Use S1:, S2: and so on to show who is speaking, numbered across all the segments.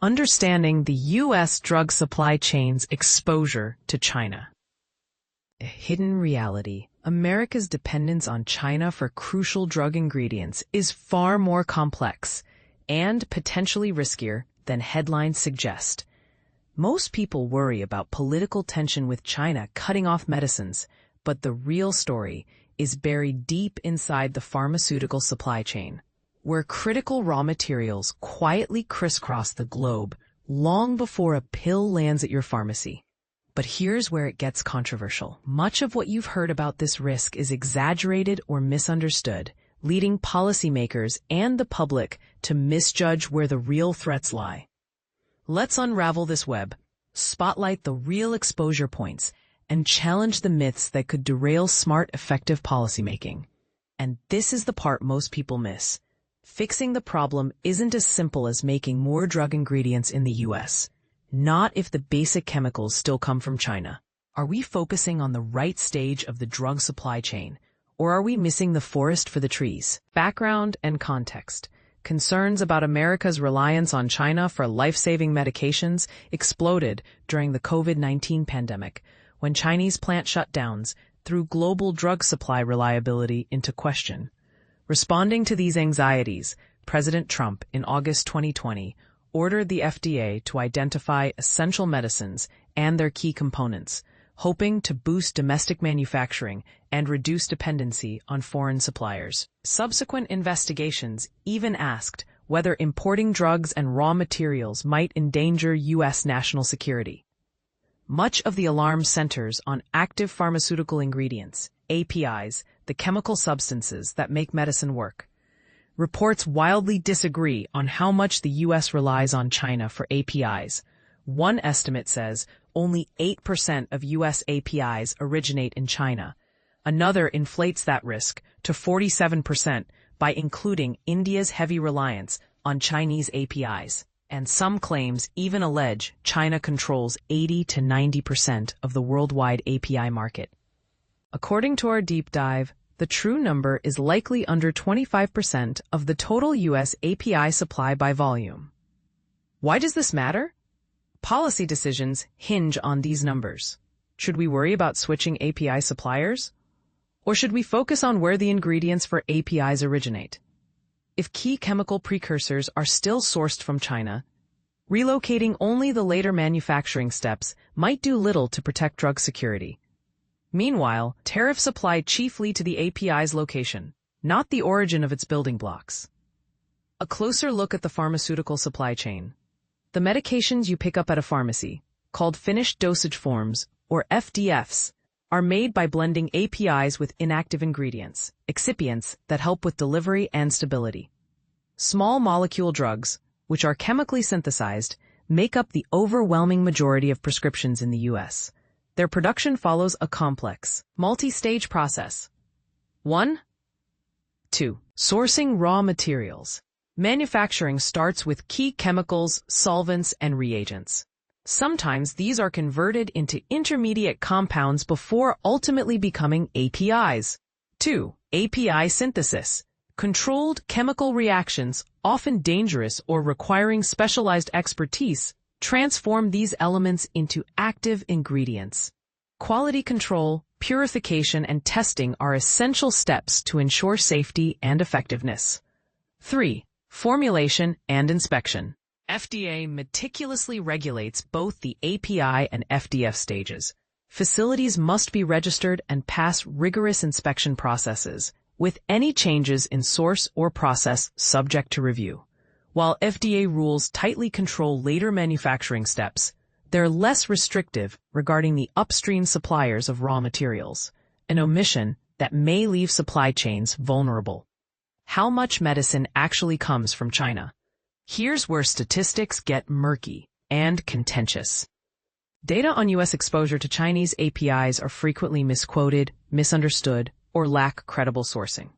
S1: Understanding the U.S. drug supply chain's exposure to China. A hidden reality. America's dependence on China for crucial drug ingredients is far more complex and potentially riskier than headlines suggest. Most people worry about political tension with China cutting off medicines, but the real story is buried deep inside the pharmaceutical supply chain, where critical raw materials quietly crisscross the globe long before a pill lands at your pharmacy. But here's where it gets controversial. Much of what you've heard about this risk is exaggerated or misunderstood, leading policymakers and the public to misjudge where the real threats lie. Let's unravel this web, spotlight the real exposure points, and challenge the myths that could derail smart, effective policymaking. And this is the part most people miss. Fixing the problem isn't as simple as making more drug ingredients in the U.S. Not if the basic chemicals still come from China. Are we focusing on the right stage of the drug supply chain, or are we missing the forest for the trees? Background and context. Concerns about America's reliance on China for life-saving medications exploded during the COVID-19 pandemic, when Chinese plant shutdowns threw global drug supply reliability into question. Responding to these anxieties, President Trump, in August 2020, ordered the FDA to identify essential medicines and their key components, hoping to boost domestic manufacturing and reduce dependency on foreign suppliers. Subsequent investigations even asked whether importing drugs and raw materials might endanger U.S. national security. Much of the alarm centers on active pharmaceutical ingredients, APIs, the chemical substances that make medicine work. Reports wildly disagree on how much the U.S. relies on China for APIs. One estimate says only 8% of U.S. APIs originate in China. Another inflates that risk to 47% by including India's heavy reliance on Chinese APIs. And some claims even allege China controls 80 to 90% of the worldwide API market. According to our deep dive, the true number is likely under 25% of the total U.S. API supply by volume. Why does this matter? Policy decisions hinge on these numbers. Should we worry about switching API suppliers? Or should we focus on where the ingredients for APIs originate? If key chemical precursors are still sourced from China, relocating only the later manufacturing steps might do little to protect drug security. Meanwhile, tariffs apply chiefly to the API's location, not the origin of its building blocks. A closer look at the pharmaceutical supply chain. The medications you pick up at a pharmacy, called finished dosage forms, or FDFs, are made by blending APIs with inactive ingredients, excipients that help with delivery and stability. Small molecule drugs, which are chemically synthesized, make up the overwhelming majority of prescriptions in the U.S. Their production follows a complex, multi-stage process. 1. 2. Sourcing raw materials. Manufacturing starts with key chemicals, solvents, and reagents. Sometimes these are converted into intermediate compounds before ultimately becoming APIs. 2. API synthesis. Controlled chemical reactions, often dangerous or requiring specialized expertise, transform these elements into active ingredients. Quality control, purification, and testing are essential steps to ensure safety and effectiveness. 3. Formulation and inspection. FDA meticulously regulates both the API and FDF stages. Facilities must be registered and pass rigorous inspection processes, with any changes in source or process subject to review. While FDA rules tightly control later manufacturing steps, they're less restrictive regarding the upstream suppliers of raw materials, an omission that may leave supply chains vulnerable. How much medicine actually comes from China? Here's where statistics get murky and contentious. Data on U.S. exposure to Chinese APIs are frequently misquoted, misunderstood, or lack credible sourcing.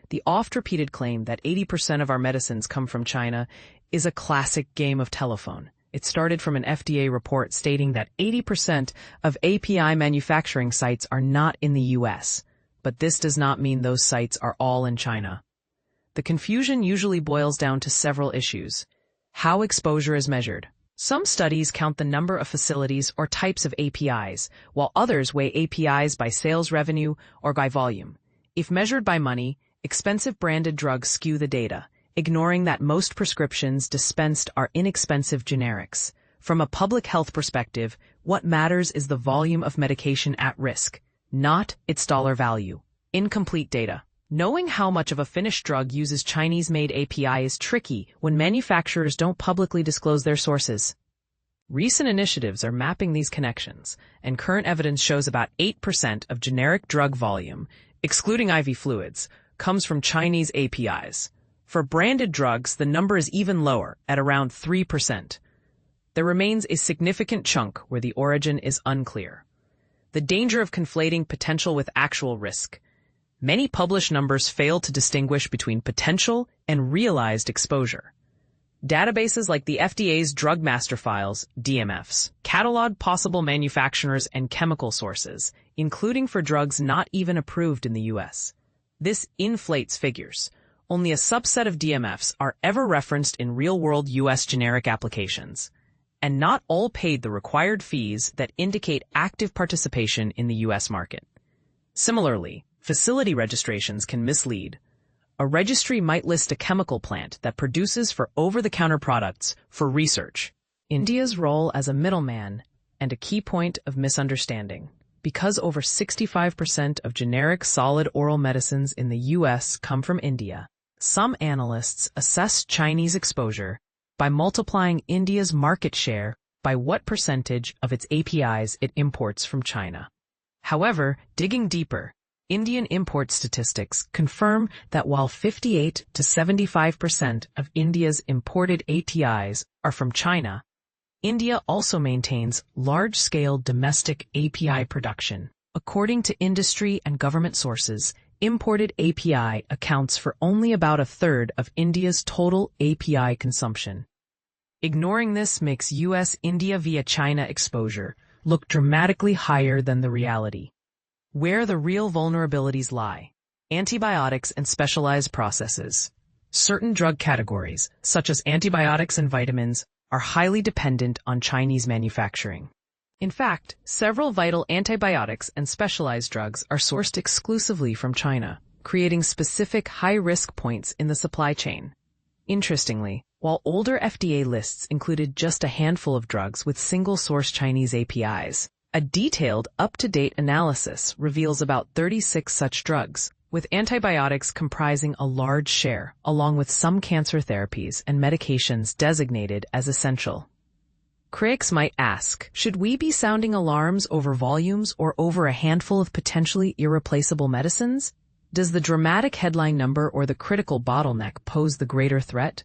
S1: The oft-repeated claim that 80% of our medicines come from China is a classic game of telephone. It started from an FDA report stating that 80% of API manufacturing sites are not in the U.S., but this does not mean those sites are all in China. The confusion usually boils down to several issues. How exposure is measured. Some studies count the number of facilities or types of APIs, while others weigh APIs by sales revenue or by volume. If measured by money, expensive branded drugs skew the data, ignoring that most prescriptions dispensed are inexpensive generics. From a public health perspective, what matters is the volume of medication at risk, not its dollar value. Incomplete data. Knowing how much of a finished drug uses Chinese-made API is tricky when manufacturers don't publicly disclose their sources. Recent initiatives are mapping these connections, and current evidence shows about 8% of generic drug volume, excluding IV fluids, comes from Chinese APIs. For branded drugs, the number is even lower, at around 3%. There remains a significant chunk where the origin is unclear. The danger of conflating potential with actual risk. Many published numbers fail to distinguish between potential and realized exposure. Databases like the FDA's Drug Master Files, DMFs, catalog possible manufacturers and chemical sources, including for drugs not even approved in the U.S. This inflates figures. Only a subset of DMFs are ever referenced in real-world U.S. generic applications, and not all paid the required fees that indicate active participation in the U.S. market. Similarly, facility registrations can mislead. A registry might list a chemical plant that produces for over-the-counter products for research. India's role as a middleman and a key point of misunderstanding. Because over 65% of generic solid oral medicines in the U.S. come from India, some analysts assess Chinese exposure by multiplying India's market share by what percentage of its APIs it imports from China. However, digging deeper, Indian import statistics confirm that while 58 to 75% of India's imported APIs are from China, India also maintains large-scale domestic API production. According to industry and government sources, imported API accounts for only about a third of India's total API consumption. Ignoring this makes U.S.-India via China exposure look dramatically higher than the reality. Where the real vulnerabilities lie. Antibiotics and specialized processes. Certain drug categories, such as antibiotics and vitamins, are highly dependent on Chinese manufacturing. In fact, several vital antibiotics and specialized drugs are sourced exclusively from China, creating specific high-risk points in the supply chain. Interestingly, while older FDA lists included just a handful of drugs with single-source Chinese APIs, a detailed, up-to-date analysis reveals about 36 such drugs, with antibiotics comprising a large share, along with some cancer therapies and medications designated as essential. Critics might ask, should we be sounding alarms over volumes or over a handful of potentially irreplaceable medicines? Does the dramatic headline number or the critical bottleneck pose the greater threat?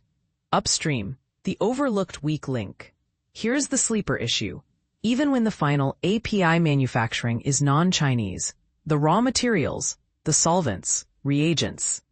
S1: Upstream, the overlooked weak link. Here's the sleeper issue. Even when the final API manufacturing is non-Chinese, the raw materials, the solvents, reagents,